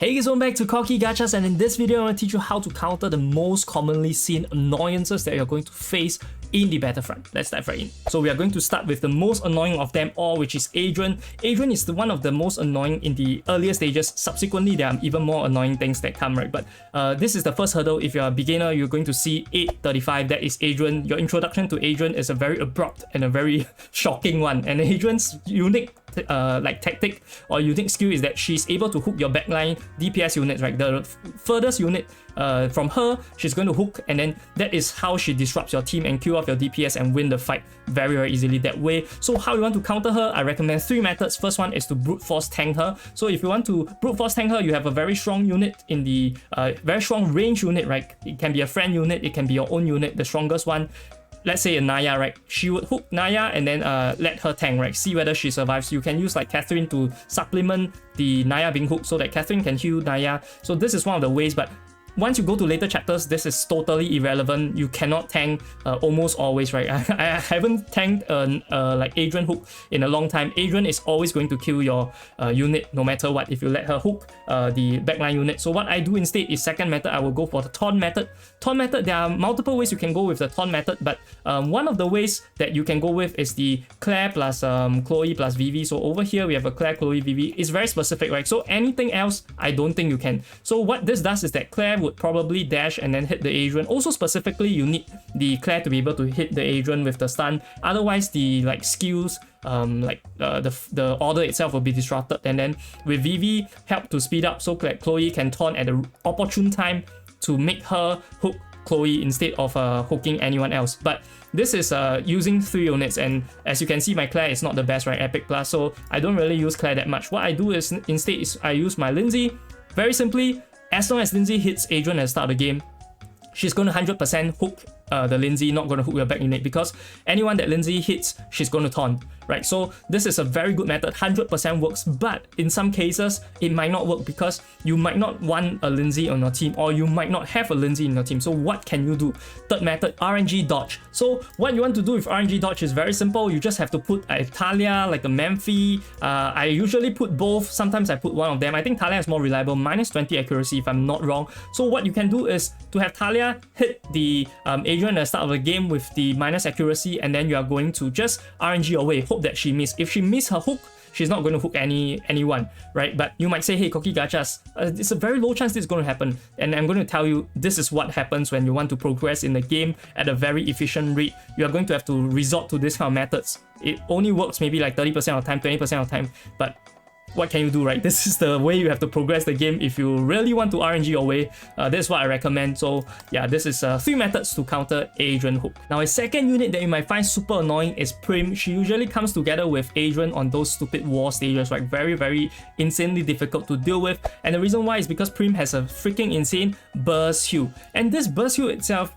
Hey guys, welcome back to Cocky Gachas, and in this video I'm going to teach you how to counter the most commonly seen annoyances that you're going to face in the battlefront. Let's dive right in. So we are going to start with the most annoying of them all, which is Adrianne. Adrianne is one of the most annoying in the earlier stages. Subsequently, there are even more annoying things that come, right? But this is the first hurdle. If you're a beginner, you're going to see 835. That is Adrianne. Your introduction to Adrianne is a very abrupt and a very shocking one. And Adrianne's unique tactic or unique skill is that she's able to hook your backline DPS units, right? The furthest unit from her, she's going to hook, and then that is how she disrupts your team and kill off your DPS and win the fight very easily that way. So how you want to counter her? I recommend 3 methods. First one is to brute force tank her. So if you want to brute force tank her, you have a very strong unit in the very strong range unit, right? It can be a friend unit, it can be your own unit, the strongest one. Let's say a Naya, right? She would hook Naya and then let her tank, right? See whether she survives. You can use like Catherine to supplement the Naya being hooked so that Catherine can heal Naya. So this is one of the ways, but once you go to later chapters, this is totally irrelevant. You cannot tank almost always, right? I haven't tanked like Adrianne hook in a long time. Adrianne is always going to kill your unit no matter what if you let her hook the backline unit. So what I do instead is second method, I will go for the taunt method. Taunt method, there are multiple ways you can go with the taunt method, but one of the ways that you can go with is the Claire plus Chloe plus Vivi. So over here we have a Claire, Chloe, Vivi. It's very specific, right? So anything else, I don't think you can. So what this does is that Claire would probably dash and then hit the Adrianne. Also specifically, you need the Claire to be able to hit the Adrianne with the stun. Otherwise, the like skills, the order itself will be disrupted. And then with Vivi, help to speed up so that Chloe can taunt at the opportune time to make her hook Chloe instead of hooking anyone else. But this is using 3 units, and as you can see, my Claire is not the best, right? Epic plus, so I don't really use Claire that much. What I do is instead is I use my Lindsay. Very simply, as long as Lindsay hits Adrianne at the start of the game, she's going to 100% hook the Lindsay, not going to hook your back unit, because anyone that Lindsay hits, she's going to taunt, right? So this is a very good method, 100% works, but in some cases, it might not work because you might not want a Lindsay on your team, or you might not have a Lindsay in your team. So what can you do? Third method, RNG dodge. So what you want to do with RNG dodge is very simple. You just have to put a Talia, like a Memphi. I usually put both. Sometimes I put one of them. I think Talia is more reliable, -20 accuracy if I'm not wrong. So what you can do is to have Talia hit the Adrianne at the start of the game with the minus accuracy, and then you are going to just RNG away, hope that she miss. If she miss her hook, she's not going to hook anyone, right? But you might say, hey, Cocky Gachas, it's a very low chance this is going to happen. And I'm going to tell you, this is what happens when you want to progress in the game at a very efficient rate. You are going to have to resort to this kind of methods. It only works maybe like 30% of the time, 20% of the time, but what can you do, right? This is the way you have to progress the game if you really want to RNG your way. That's what I recommend. So yeah, this is 3 methods to counter Adrianne hook. Now, a second unit that you might find super annoying is Prim. She usually comes together with Adrianne on those stupid war stages, right? Very insanely difficult to deal with. And the reason why is because Prim has a freaking insane burst heal. And this burst heal itself,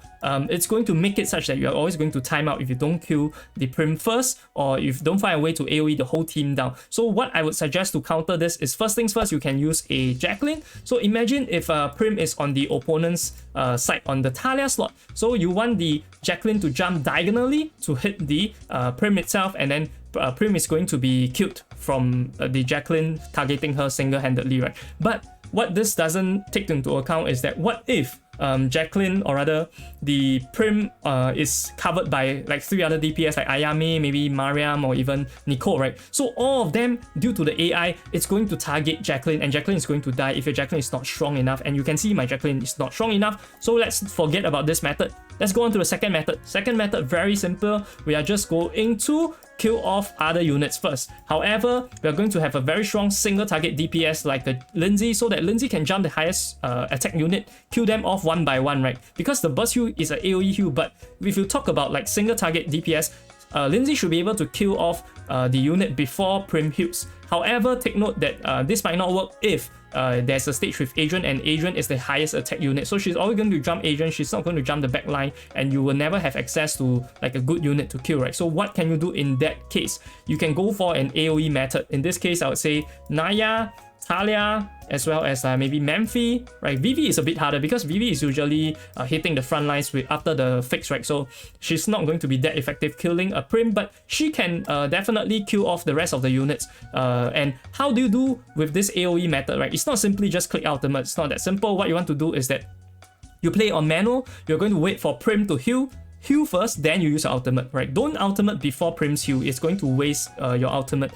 it's going to make it such that you're always going to time out if you don't kill the Prim first, or if you don't find a way to AoE the whole team down. So what I would suggest to counter this is, first things first, you can use a Jacqueline. So imagine if Prim is on the opponent's side on the Talia slot. So you want the Jacqueline to jump diagonally to hit the Prim itself, and then Prim is going to be killed from the Jacqueline targeting her single-handedly, right? But what this doesn't take into account is that what if Jacqueline, or rather the Prim, is covered by like 3 other DPS like Ayame, maybe Mariam, or even Nicole, right? So all of them, due to the AI, it's going to target Jacqueline, and Jacqueline is going to die if your Jacqueline is not strong enough. And you can see my Jacqueline is not strong enough, so let's forget about this method. Let's go on to the second method. Second method, very simple. We are just going to kill off other units first. However, we are going to have a very strong single target DPS like the Lindsay, so that Lindsay can jump the highest attack unit, kill them off one by one, right? Because the burst heal is an AoE heal, but if you talk about like single target DPS, Lindsay should be able to kill off the unit before Prim heals. However, take note that this might not work if there's a stage with Adrianne, and Adrianne is the highest attack unit. So she's always going to jump Adrianne, she's not going to jump the back line, and you will never have access to like a good unit to kill, right? So what can you do in that case? You can go for an AoE method. In this case, I would say Naya, Talia, as well as maybe Memphi, right? Vivi is a bit harder because Vivi is usually hitting the front lines after the fix, right? So she's not going to be that effective killing a Prim, but she can definitely kill off the rest of the units. And how do you do with this AoE method, right? It's not simply just click ultimate. It's not that simple. What you want to do is that you play on manual. You're going to wait for Prim to heal first, then you use your ultimate, right? Don't ultimate before Prim's heal. It's going to waste your ultimate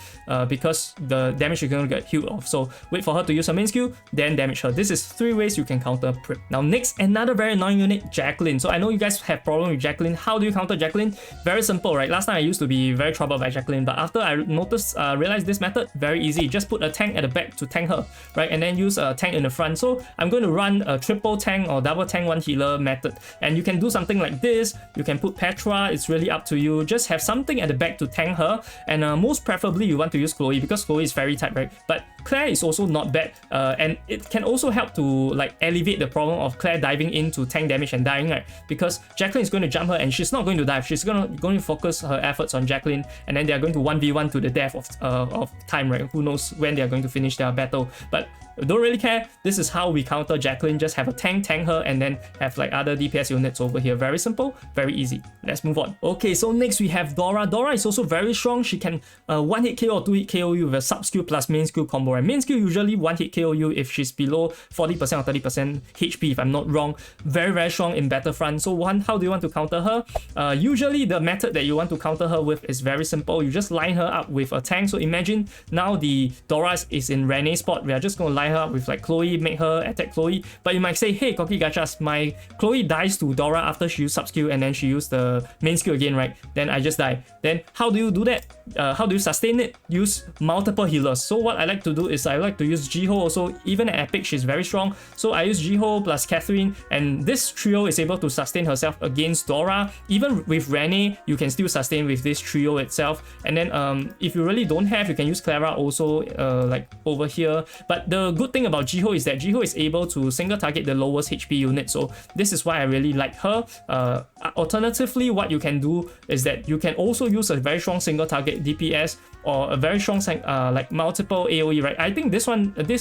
because the damage you're going to get healed off. So wait for her to use her main skill, then damage her. This is 3 ways you can counter Prim. Now next, another very annoying unit, Jacqueline. So I know you guys have problem with Jacqueline. How do you counter Jacqueline? Very simple, right? Last time I used to be very troubled by Jacqueline, but after I realized this method, very easy. Just put a tank at the back to tank her, right? And then use a tank in the front. So I'm going to run a triple tank or double tank 1 healer method. And you can do something like this. You can put Petra, it's really up to you. Just have something at the back to tank her, and most preferably you want to use Chloe because Chloe is fairy type, right? But Claire is also not bad, and it can also help to like alleviate the problem of Claire diving into tank damage and dying, right? Because Jacqueline is going to jump her and she's not going to dive. She's going to focus her efforts on Jacqueline, and then they are going to 1v1 to the death of time, right? Who knows when they are going to finish their battle, but don't really care. This is how we counter Jacqueline. Just have a tank her, and then have like other DPS units over here. Very simple, very easy. Let's move on. Okay, so next we have Dora. Dora is also very strong. She can 1-hit KO or 2-hit KO you with a sub skill plus main skill combo. And main skill usually 1-hit KO you if she's below 40% or 30% HP, if I'm not wrong. Very, very strong in Battlefront. So how do you want to counter her? Usually the method that you want to counter her with is very simple. You just line her up with a tank. So imagine now the Dora is in Rene's spot. We are just going to line her up with like Chloe, make her attack Chloe. But you might say, hey, Koki Gachas, my Chloe dies to Dora after she used sub skill and then she used the main skill again, right? Then I just die. Then how do you do that? How do you sustain it? Use multiple healers. So what I like to do is I like to use Jiho also. Even at Epic, she's very strong. So I use Jiho plus Catherine, and this trio is able to sustain herself against Dora. Even with Rene, you can still sustain with this trio itself. And then if you really don't have, you can use Clara also like over here. But the good thing about Jiho is that Jiho is able to single target the lowest HP unit. So this is why I really like her. Alternatively, what you can do is that you can also use a very strong single target DPS or a very strong like multiple AoE, right? I think this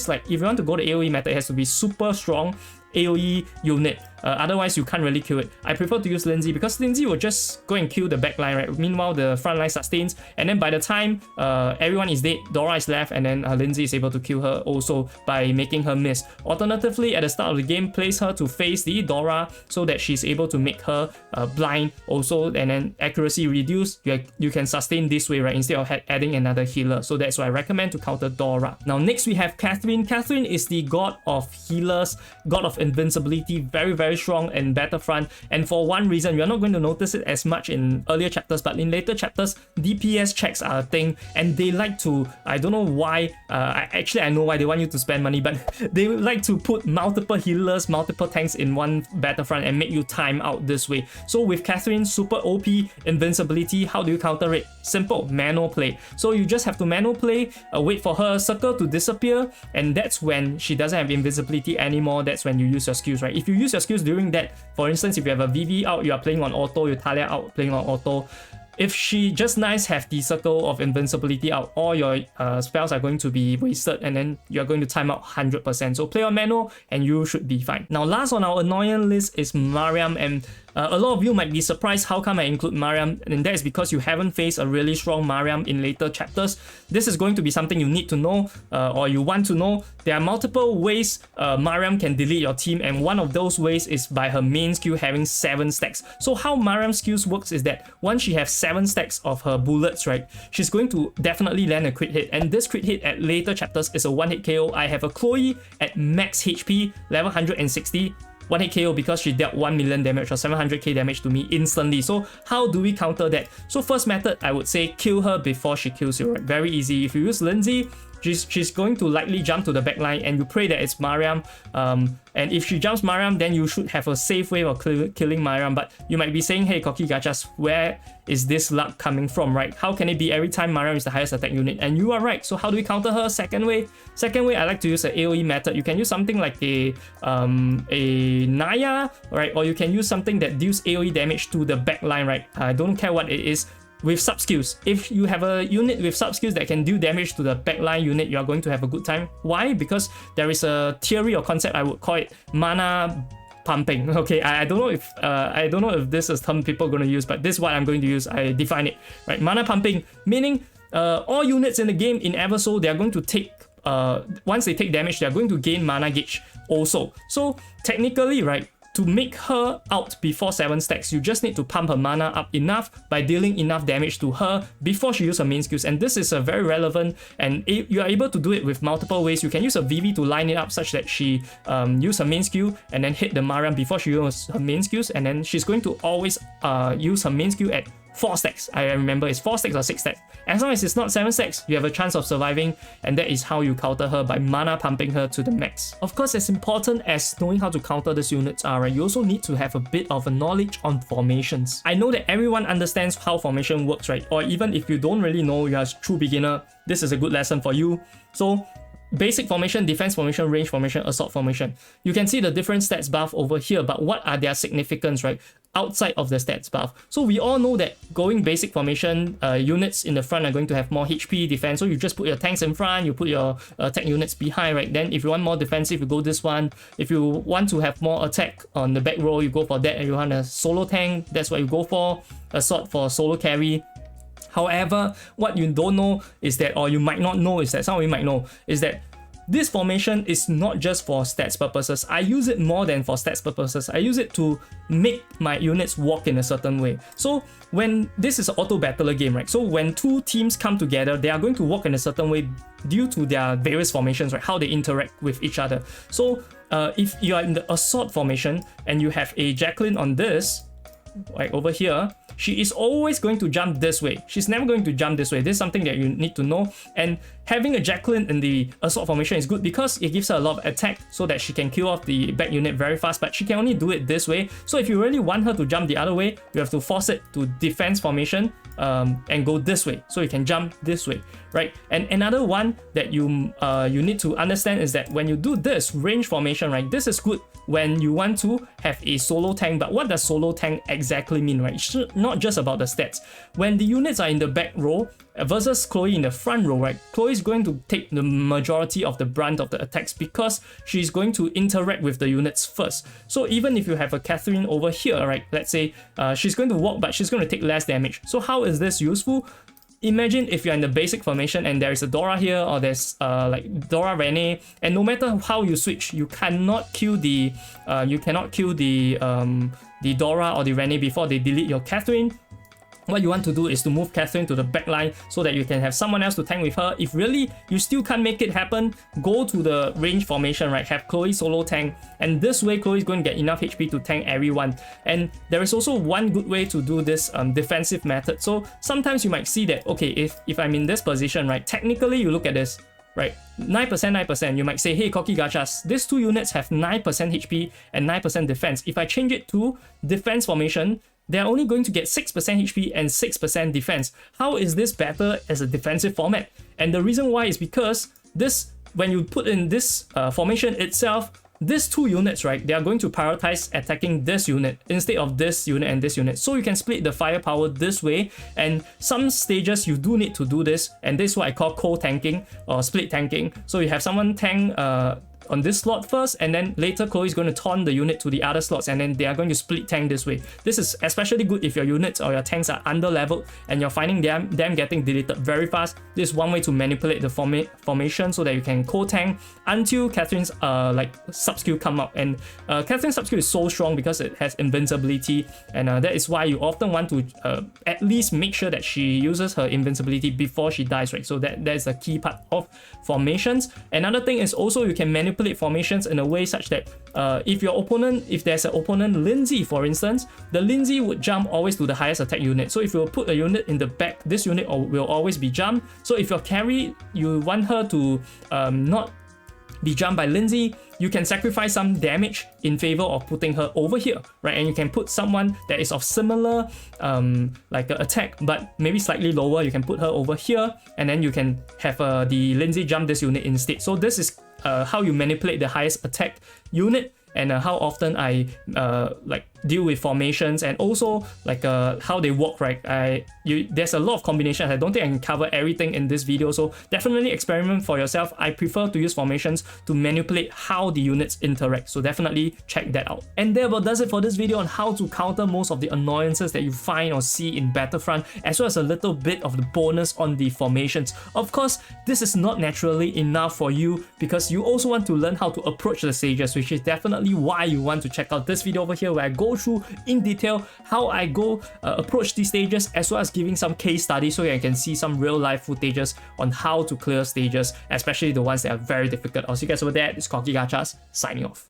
like if you want to go the AoE method, it has to be super strong AoE unit. Otherwise, you can't really kill it. I prefer to use Lindsay because Lindsay will just go and kill the backline, right? Meanwhile, the front line sustains, and then by the time everyone is dead, Dora is left, and then Lindsay is able to kill her also by making her miss. Alternatively, at the start of the game, place her to face the Dora so that she's able to make her blind also, and then accuracy reduced. You can sustain this way, right? Instead of adding another healer. So that's why I recommend to counter Dora. Now, next we have Catherine. Catherine is the god of healers, god of invincibility, very, very strong in Battlefront, and for one reason, you're not going to notice it as much in earlier chapters, but in later chapters, DPS checks are a thing, and they like to, I don't know why, I know why they want you to spend money, but they like to put multiple healers, multiple tanks in one Battlefront and make you time out this way. So with Catherine, super OP invincibility, how do you counter it? Simple, manual play. So you just have to manual play, wait for her circle to disappear, and that's when she doesn't have invisibility anymore. That's when you use your skills, right? If you use your skills during that, for instance, if you have a VV out, you are playing on auto, you Talia out, playing on auto, if she just nice have the circle of invincibility out, all your spells are going to be wasted, and then you're going to time out 100%. So play on manual and you should be fine. Now last on our annoying list is Mariam, and a lot of you might be surprised how come I include Mariam, and that is because you haven't faced a really strong Mariam in later chapters. This is going to be something you need to know or you want to know. There are multiple ways Mariam can delete your team, and one of those ways is by her main skill having 7 stacks. So how Mariam's skills works is that once she has 7 stacks of her bullets, right, she's going to definitely land a crit hit, and this crit hit at later chapters is a 1-hit KO. I have a Chloe at max HP, level 160, 1-hit KO because she dealt 1 million damage or 700k damage to me instantly. So how do we counter that? So first method, I would say kill her before she kills you, right? Very easy. If you use Lindsay, she's going to likely jump to the backline, and you pray that it's Mariam. And if she jumps Mariam, then you should have a safe way of killing Mariam. But you might be saying, hey, Koki Gachas, where is this luck coming from, right? How can it be every time Mariam is the highest attack unit? And you are right. So how do we counter her? Second way, I like to use an AoE method. You can use something like a Naya, right? Or you can use something that deals AoE damage to the backline, right? I don't care what it is. with sub skills. If you have a unit with sub skills that can do damage to the backline unit, you are going to have a good time. Why? Because there is a theory or concept, I would call it mana pumping. Okay, I don't know if this is term people are going to use, but this is what I'm going to use. I define it, right? Mana pumping, meaning all units in the game in Eversoul, they are going to take once they take damage, they are going to gain mana gauge also. So technically, right, to make her out before 7 stacks, you just need to pump her mana up enough by dealing enough damage to her before she uses her main skills. And this is a very relevant, and you are able to do it with multiple ways. You can use a VV to line it up such that she use her main skill and then hit the Mariam before she uses her main skills, and then she's going to always use her main skill at 4 stacks. I remember it's 4 stacks or 6 stacks. As long as it's not 7 stacks, you have a chance of surviving, and that is how you counter her, by mana pumping her to the max. Of course, as important as knowing how to counter these units are, right, you also need to have a bit of a knowledge on formations. I know that everyone understands how formation works, right? Or even if you don't really know, you're a true beginner, this is a good lesson for you. So basic formation, defense formation, range formation, assault formation. You can see the different stats buff over here, but what are their significance, right, outside of the stats buff? So we all know that going basic formation, units in the front are going to have more HP defense. So you just put your tanks in front, you put your attack units behind, right? Then if you want more defensive, you go this one. If you want to have more attack on the back row, you go for that. And you want a solo tank, that's what you go for. Assault for solo carry. However, what you don't know is that, or you might not know, is that some of you might know, is that this formation is not just for stats purposes. I use it more than for stats purposes. I use it to make my units walk in a certain way. So when this is an auto battler game, right? So when two teams come together, they are going to walk in a certain way due to their various formations, right? How they interact with each other. So if you are in the assault formation and you have a Jacqueline on this, like over here, she is always going to jump this way. She's never going to jump this way. This is something that you need to know. And having a Jacqueline in the assault formation is good because it gives her a lot of attack so that she can kill off the back unit very fast, but she can only do it this way. So if you really want her to jump the other way, you have to force it to defense formation and go this way. So you can jump this way, right? And another one that you need to understand is that when you do this range formation, right, this is good when you want to have a solo tank. But what does solo tank exactly mean, right? It's not just about the stats. When the units are in the back row versus Chloe in the front row, right, Chloe is going to take the majority of the brunt of the attacks because she's going to interact with the units first. So even if you have a Catherine over here, right, let's say she's going to walk, but she's going to take less damage. So how is this useful? Imagine if you're in the basic formation and there is a Dora here, or there's like Dora Rene, and no matter how you switch, you cannot kill the Dora or the Rene before they delete your Catherine. What you want to do is to move Catherine to the back line so that you can have someone else to tank with her. If really you still can't make it happen, go to the range formation, right? Have Chloe solo tank, and this way Chloe is going to get enough HP to tank everyone. And there is also one good way to do this defensive method. So sometimes you might see that, okay, if I'm in this position, right, technically you look at this, right, 9%, 9%, you might say, hey, Cocky Gachas, these two units have 9% HP and 9% defense. If I change it to defense formation, they're only going to get 6% HP and 6% defense. How is this better as a defensive format? And the reason why is because this, when you put in this formation itself, these two units, right, they are going to prioritize attacking this unit instead of this unit and this unit. So you can split the firepower this way, and some stages you do need to do this, and this is what I call co-tanking or split tanking. So you have someone tank on this slot first, and then later Chloe is going to taunt the unit to the other slots, and then they are going to split tank this way. This is especially good if your units or your tanks are under leveled and you're finding them getting deleted very fast. This is one way to manipulate the formation so that you can co-tank until Catherine's like sub skill come up. And Catherine's sub skill is so strong because it has invincibility, and that is why you often want to at least make sure that she uses her invincibility before she dies, right? So that is a key part of formations. Another thing is also you can manipulate formations in a way such that if there's an opponent Lindsay, for instance, the Lindsay would jump always to the highest attack unit. So if you put a unit in the back, this unit will always be jumped. So if your carry, you want her to not be jumped by Lindsay, you can sacrifice some damage in favor of putting her over here, right? And you can put someone that is of similar like attack but maybe slightly lower. You can put her over here, and then you can have the Lindsay jump this unit instead. So this is how you manipulate the highest attack unit. and how often I like deal with formations, and also like how they work, right? There's a lot of combinations. I don't think I can cover everything in this video, so definitely experiment for yourself. I prefer to use formations to manipulate how the units interact, so definitely check that out. And that about does it for this video on how to counter most of the annoyances that you find or see in Battlefront, as well as a little bit of the bonus on the formations. Of course, this is not naturally enough for you because you also want to learn how to approach the stages, which is definitely why you want to check out this video over here, where I go through in detail how I go approach these stages, as well as giving some case studies so you can see some real life footages on how to clear stages, especially the ones that are very difficult. I'll see you guys over there. It's Corky Gachas signing off.